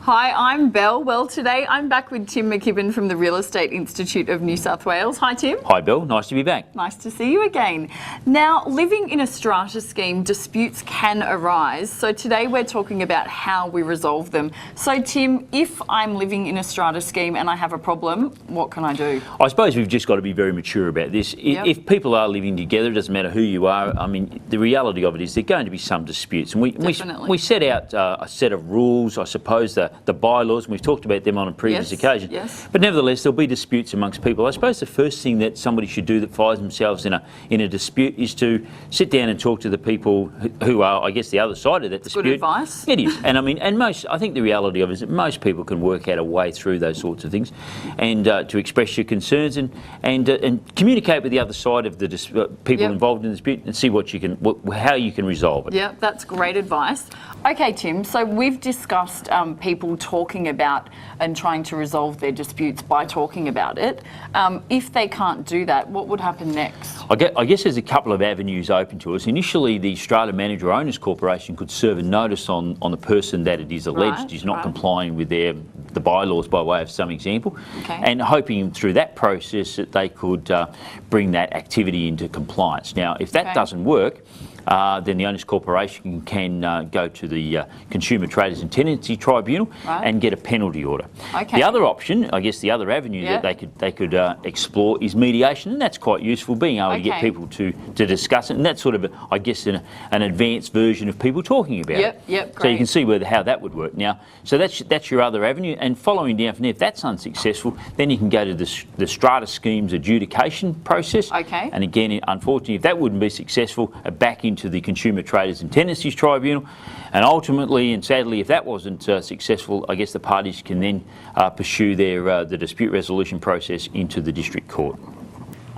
Hi, I'm Belle. Well, today I'm back with Tim McKibben from the Real Estate Institute of New South Wales. Hi, Tim. Hi, Belle. Nice to be back. Nice to see you again. Now, living in a strata scheme, disputes can arise. So today we're talking about how we resolve them. So, Tim, if I'm living in a strata scheme and I have a problem, what can I do? I suppose we've just got to be very mature about this. Yep. If people are living together, it doesn't matter who you are. I mean, the reality of it is there's going to be some disputes. And we set out a set of rules, I suppose, the bylaws, and we've talked about them on a previous occasion. Yes. But nevertheless, there'll be disputes amongst people. I suppose the first thing that somebody should do that finds themselves in a dispute is to sit down and talk to the people who are, I guess, the other side of that dispute. Good advice. It is. And I mean, I think the reality of it is that most people can work out a way through those sorts of things, and to express your concerns and communicate with the other side of the people involved in the dispute and see how you can resolve it. Yeah, that's great advice. Okay, Tim, so we've discussed people talking about and trying to resolve their disputes by talking about it. If they can't do that, what would happen next? I guess there's a couple of avenues open to us. Initially, the Strata Manager Owners Corporation could serve a notice on the person that it is alleged is not complying with the bylaws, by way of some example, and hoping through that process that they could bring that activity into compliance. Now, if that doesn't work, then the Owners Corporation can go to the Consumer Traders and Tenancy Tribunal and get a penalty order. The other option, I guess the other avenue that they could explore is mediation, and that's quite useful, being able to get people to discuss it, and that's sort of, I guess, an advanced version of people talking about it. So you can see how that would work. Now, so that's your other avenue, and following down from there, if that's unsuccessful, then you can go to the Strata Schemes adjudication process. And again, unfortunately, if that wouldn't be successful, back into the Consumer Traders and Tenancies Tribunal, and ultimately and sadly, if that wasn't successful, I guess the parties can then pursue the dispute resolution process into the District Court.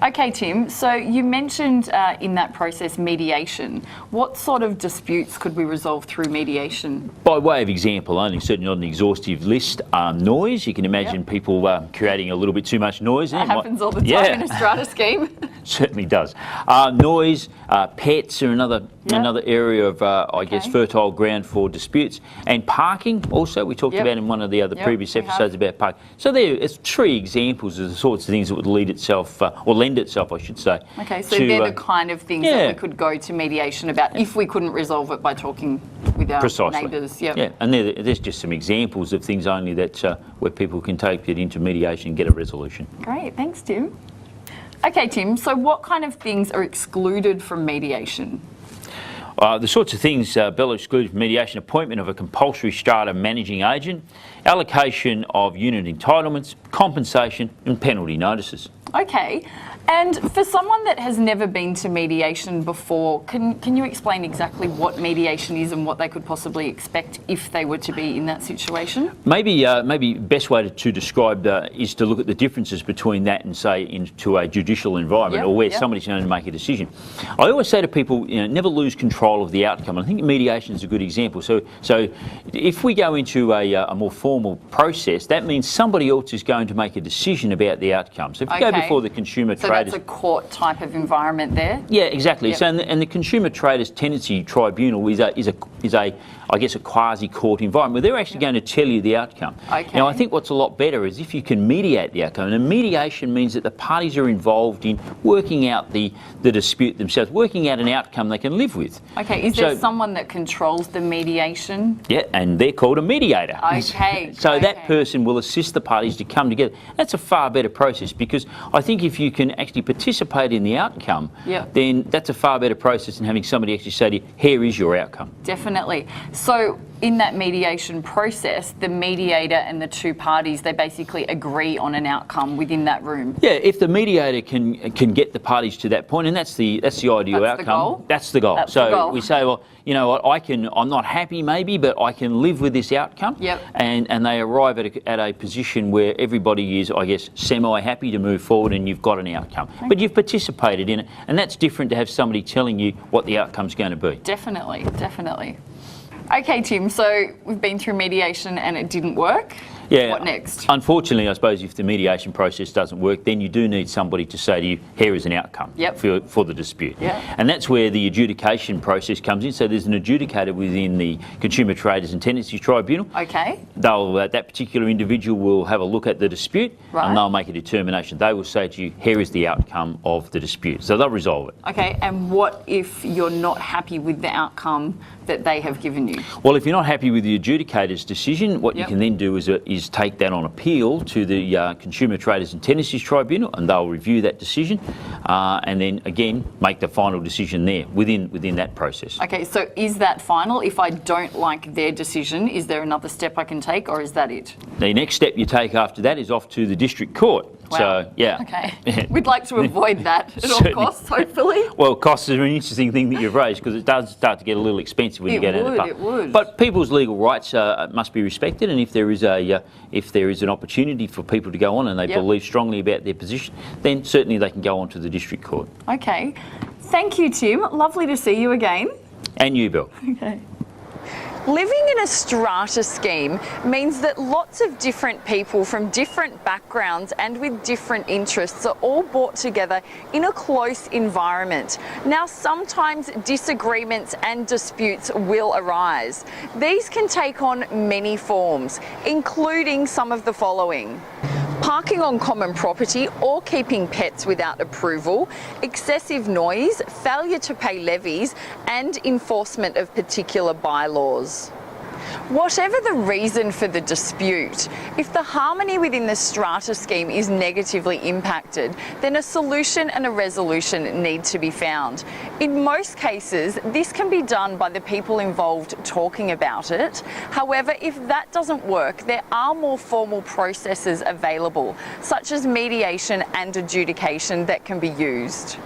Okay, Tim, so you mentioned in that process mediation. What sort of disputes could we resolve through mediation? By way of example only, certainly not an exhaustive list, noise. You can imagine people creating a little bit too much noise. That happens all the time in a strata scheme. Certainly does. Noise, pets are another area of, I guess, fertile ground for disputes. And parking, also, we talked about in one of the other previous episodes about parking. So there's three examples of the sorts of things that would lend itself, I should say. Okay, so they're the kind of things that we could go to mediation about if we couldn't resolve it by talking with our neighbours. Yeah, and there's just some examples of things only that where people can take it into mediation and get a resolution. Great, thanks, Tim. Okay, Tim, so what kind of things are excluded from mediation? The sorts of things Bella excluded from mediation: appointment of a compulsory strata managing agent, allocation of unit entitlements, compensation and penalty notices. Okay, and for someone that has never been to mediation before, can you explain exactly what mediation is and what they could possibly expect if they were to be in that situation? Maybe best way to describe is to look at the differences between that and, say, into a judicial environment or where somebody's going to make a decision. I always say to people, never lose control of the outcome. I think mediation is a good example. So if we go into a more formal process, that means somebody else is going to make a decision about the outcome. So if you go before the Consumer Traders... So that's a court type of environment there? Yeah, exactly. So and the Consumer Traders Tenancy Tribunal is a I guess a quasi-court environment where they're actually going to tell you the outcome. Now, I think what's a lot better is if you can mediate the outcome. And mediation means that the parties are involved in working out the dispute themselves, working out an outcome they can live with. Okay, is there someone that controls the mediation? Yeah, and they're called a mediator. Okay. So that person will assist the parties to come together. That's a far better process, because I think if you can actually participate in the outcome, then that's a far better process than having somebody actually say to you, here is your outcome. Definitely. So in that mediation process, the mediator and the two parties, they basically agree on an outcome within that room. Yeah, if the mediator can get the parties to that point, and that's the ideal outcome. That's the goal. So we say, well, you know what, I'm not happy maybe, but I can live with this outcome. And they arrive at a position where everybody is, I guess, semi-happy to move forward, and you've got an outcome. But you've participated in it, and that's different to have somebody telling you what the outcome's going to be. Definitely, definitely. Okay, Tim, so we've been through mediation and it didn't work. Yeah. What next? Unfortunately, I suppose if the mediation process doesn't work, then you do need somebody to say to you, here is an outcome for the dispute. Yep. And that's where the adjudication process comes in. So there's an adjudicator within the Consumer Traders and Tenancies Tribunal. Okay. That particular individual will have a look at the dispute and they'll make a determination. They will say to you, here is the outcome of the dispute. So they'll resolve it. Okay, and what if you're not happy with the outcome that they have given you? Well, if you're not happy with the adjudicator's decision, what you can then do is take that on appeal to the Consumer Traders and Tenancies Tribunal, and they'll review that decision and then again make the final decision there within that process. Okay, so is that final? If I don't like their decision, is there another step I can take, or is that it? The next step you take after that is off to the district court. Wow. So, yeah. Okay. We'd like to avoid that at all costs, hopefully. Well, costs are an interesting thing that you've raised because it does start to get a little expensive when you get into the pub. It would. But people's legal rights must be respected, and if there is an opportunity for people to go on and they believe strongly about their position, then certainly they can go on to the district court. Okay. Thank you, Tim. Lovely to see you again. And you, Bill. Okay. Living in a strata scheme means that lots of different people from different backgrounds and with different interests are all brought together in a close environment. Now, sometimes disagreements and disputes will arise. These can take on many forms, including some of the following: parking on common property or keeping pets without approval, excessive noise, failure to pay levies, and enforcement of particular bylaws. Whatever the reason for the dispute, if the harmony within the strata scheme is negatively impacted, then a solution and a resolution need to be found. In most cases, this can be done by the people involved talking about it. However, if that doesn't work, there are more formal processes available, such as mediation and adjudication, that can be used.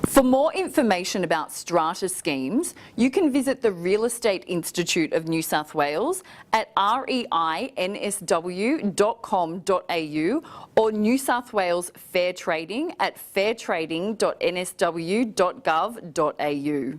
For more information about strata schemes, you can visit the Real Estate Institute of New South Wales at reinsw.com.au or New South Wales Fair Trading at fairtrading.nsw.gov.au.